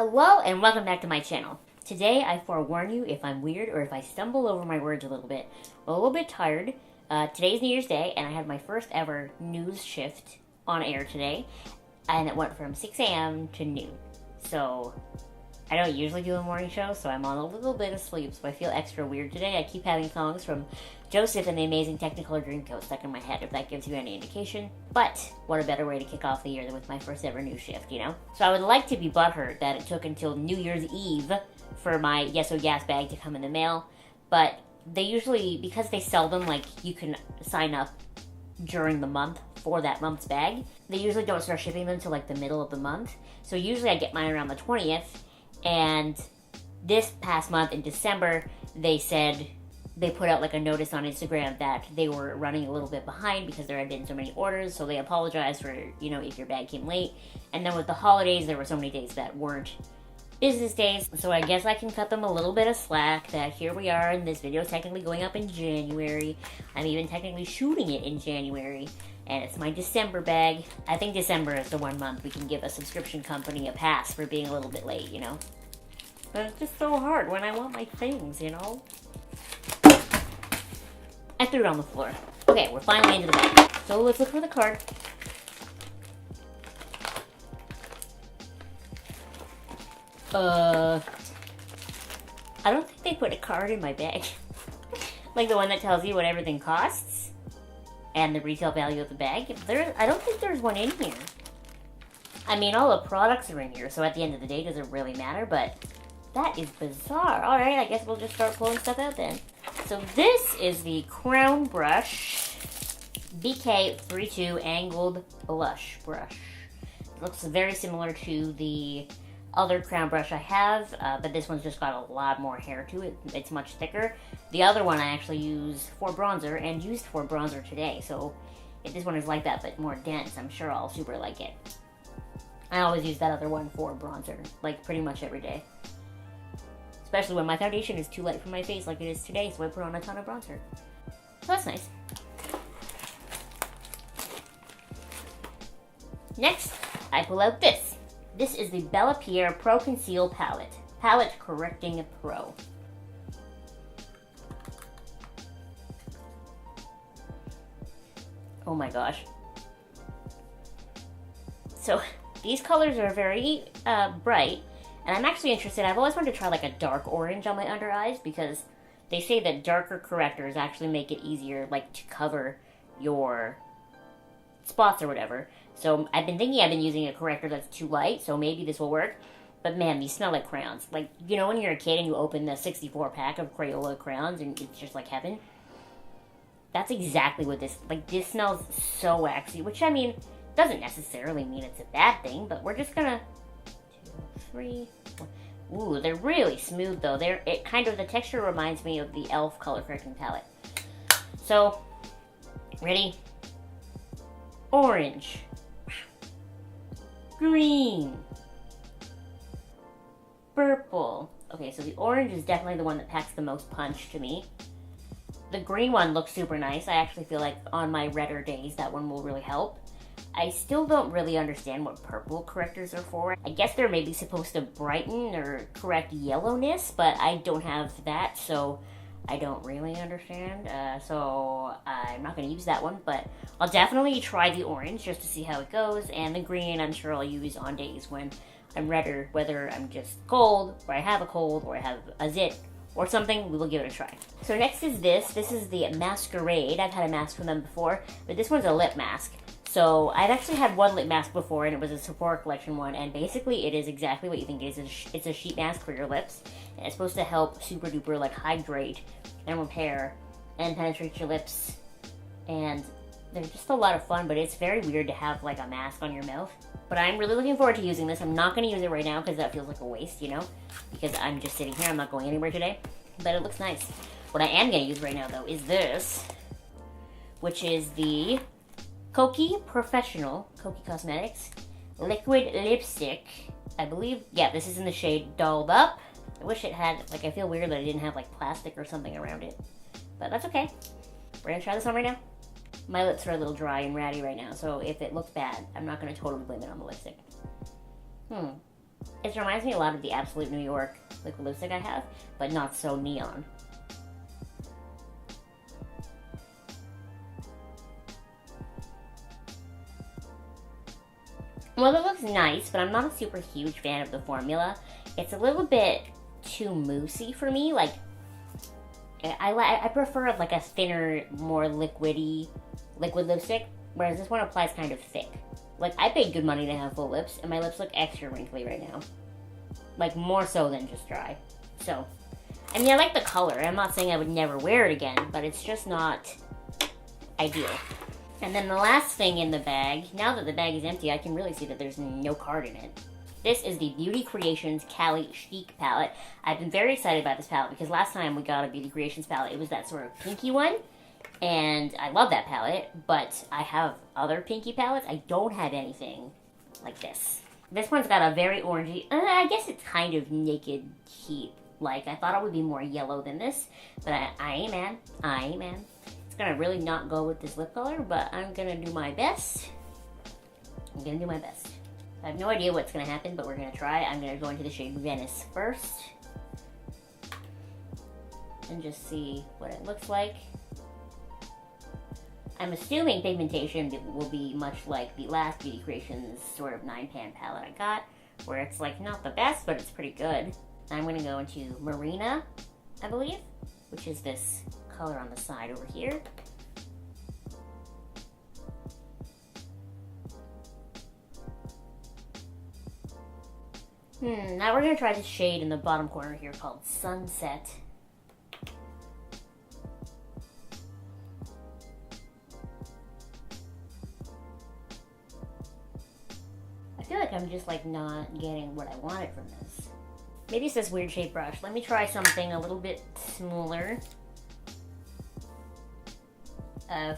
Hello and welcome back to my channel. Today I forewarn you if I'm weird or if I stumble over my words a little bit. I'm a little bit tired. Today's New Year's Day and I had my first ever news shift on air today. And it went from 6 a.m. to noon. So I don't usually do a morning show, so I'm on a little bit of sleep, so I feel extra weird today. I keep having songs from Joseph and the Amazing Technicolor Dreamcoat stuck in my head, if that gives you any indication. But what a better way to kick off the year than with my first ever news shift, you know? So I would like to be butthurt that it took until New Year's Eve for my YesOhYas bag to come in the mail, but they usually, because they sell them, like, you can sign up during the month for that month's bag, they usually don't start shipping them until like the middle of the month. So usually I get mine around the 20th, and this past month in December, they said, they put out like a notice on Instagram that they were running a little bit behind because there had been so many orders, so they apologized for, you know, if your bag came late. And then with the holidays, there were so many days that weren't business days, so I guess I can cut them a little bit of slack that here we are, and this video is technically going up in January. I'm even technically shooting it in January, and it's my December bag. I think December is the one month we can give a subscription company a pass for being a little bit late, you know? But it's just so hard when I want my things, you know? I threw it on the floor. Okay, we're finally into the bag. So let's look for the card. I don't think they put a card in my bag. Like the one that tells you what everything costs and the retail value of the bag. I don't think there's one in here. I mean, all the products are in here, so at the end of the day, does it really matter? But that is bizarre. Alright, I guess we'll just start pulling stuff out then. So this is the Crown Brush BK32 Angled Blush Brush. It looks very similar to the other crown brush I have, but this one's just got a lot more hair to it. It's much thicker. The other one I actually use for bronzer and used for bronzer today, so if this one is like that but more dense, I'm sure I'll super like it. I always use that other one for bronzer, like pretty much every day. Especially when my foundation is too light for my face like it is today, so I put on a ton of bronzer. So that's nice. Next, I pull out this. This is the BellaPierre Pro Conceal Palette. Palette Correcting Pro. Oh my gosh. So, these colors are very bright, and I'm actually interested. I've always wanted to try like a dark orange on my under eyes because they say that darker correctors actually make it easier, like, to cover your spots or whatever. So I've been using a corrector that's too light, so maybe this will work. But man, these smell like crayons. Like, you know when you're a kid and you open the 64 pack of Crayola crayons and it's just like heaven? That's exactly what this, like, this smells so waxy, which, I mean, doesn't necessarily mean it's a bad thing, but we're just gonna, 2, 3, 4. Ooh, they're really smooth though. The texture reminds me of the e.l.f. color correcting palette. So, ready? Orange. Green. Purple. Okay, so the orange is definitely the one that packs the most punch to me. The green one looks super nice. I actually feel like on my redder days, that one will really help. I still don't really understand what purple correctors are for. I guess they're maybe supposed to brighten or correct yellowness, but I don't have that, so I don't really understand. So I'm not going to use that one, but I'll definitely try the orange just to see how it goes, and the green I'm sure I'll use on days when I'm redder, whether I'm just cold, or I have a cold, or I have a zit, or something. We will give it a try. So next is this. This is the Maskeraide. I've had a mask from them before, but this one's a lip mask. So I've actually had one lip mask before, and it was a Sephora collection one, and basically it is exactly what you think it is. It's a sheet mask for your lips, and it's supposed to help super duper like hydrate and repair and penetrate your lips, and they're just a lot of fun, but it's very weird to have like a mask on your mouth. But I'm really looking forward to using this. I'm not going to use it right now because that feels like a waste, you know, because I'm just sitting here. I'm not going anywhere today, but it looks nice. What I am going to use right now though is this, which is the Kokie Professional, Kokie Cosmetics, Liquid Lipstick. I believe, yeah, this is in the shade Dolled Up. I wish it had, like, I feel weird that it didn't have, like, plastic or something around it. But that's okay. We're gonna try this on right now. My lips are a little dry and ratty right now, so if it looks bad, I'm not gonna totally blame it on the lipstick. It reminds me a lot of the Absolute New York liquid lipstick I have, but not so neon. Well, it looks nice, but I'm not a super huge fan of the formula. It's a little bit too moussey for me. Like, I prefer like a thinner, more liquidy liquid lipstick, whereas this one applies kind of thick. Like, I paid good money to have full lips, and my lips look extra wrinkly right now. Like, more so than just dry. So, I mean, I like the color. I'm not saying I would never wear it again, but it's just not ideal. And then the last thing in the bag, now that the bag is empty, I can really see that there's no card in it. This is the Beauty Creations Cali Chic palette. I've been very excited about this palette because last time we got a Beauty Creations palette, it was that sort of pinky one. And I love that palette, but I have other pinky palettes. I don't have anything like this. This one's got a very orangey, I guess it's kind of Naked Heat. Like, I thought it would be more yellow than this, but I ain't mad. I ain't mad. It's gonna really not go with this lip color, but I'm gonna do my best. I'm gonna do my best. I have no idea what's gonna happen, but we're gonna try. I'm gonna go into the shade Venice first. And just see what it looks like. I'm assuming pigmentation will be much like the last Beauty Creations sort of 9-pan palette I got, where it's like not the best, but it's pretty good. I'm gonna go into Marina, I believe, which is this color on the side over here. Now we're gonna try this shade in the bottom corner here called Sunset. I feel like I'm just like not getting what I wanted from this. Maybe it's this weird shaped brush. Let me try something a little bit smaller. I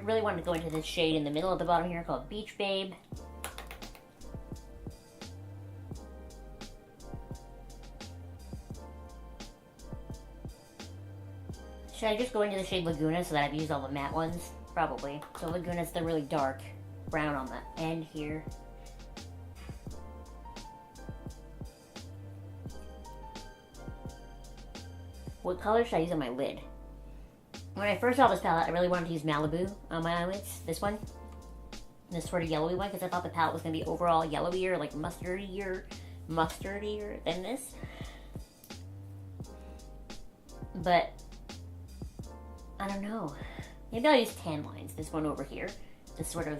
really wanted to go into this shade in the middle at the bottom here called Beach Babe. Should I just go into the shade Laguna so that I've used all the matte ones? Probably. So Laguna's the really dark brown on the end here. What color should I use on my lid? When I first saw this palette, I really wanted to use Malibu on my eyelids. This one. This sort of yellowy one, because I thought the palette was going to be overall yellowier, like mustardier than this. But I don't know. Maybe I'll use Tan Lines, this one over here. Just sort of,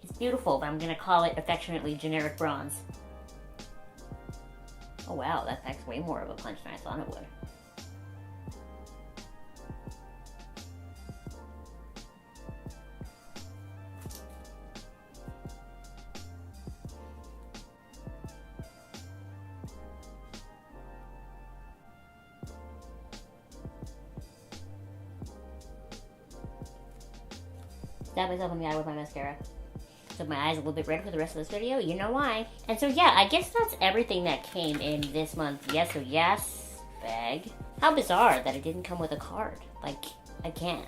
it's beautiful, but I'm going to call it affectionately Generic Bronze. Oh wow, that packs way more of a punch than I thought it would. Dab myself in the eye with my mascara. So my eyes a little bit red for the rest of this video, you know why. And so yeah, I guess that's everything that came in this month's YesOhYas bag. How bizarre that it didn't come with a card. Like, I can't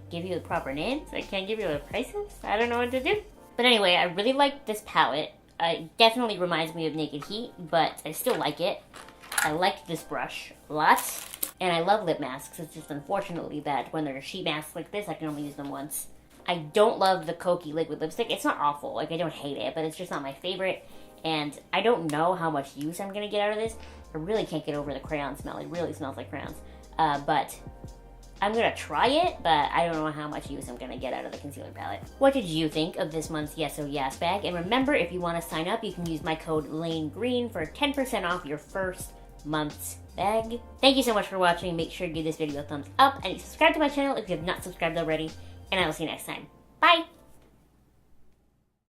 give you the proper names, I can't give you the prices, I don't know what to do. But anyway, I really like this palette. It definitely reminds me of Naked Heat, but I still like it. I like this brush a lot. And I love lip masks, it's just unfortunately that when they're sheet masks like this, I can only use them once. I don't love the Kokie liquid lipstick. It's not awful. Like, I don't hate it, but it's just not my favorite. And I don't know how much use I'm going to get out of this. I really can't get over the crayon smell. It really smells like crayons. But I'm going to try it, but I don't know how much use I'm going to get out of the concealer palette. What did you think of this month's YesOhYas bag? And remember, if you want to sign up, you can use my code LANEGREEN for 10% off your first month's bag. Thank you so much for watching. Make sure to give this video a thumbs up and subscribe to my channel if you have not subscribed already. And I will see you next time. Bye!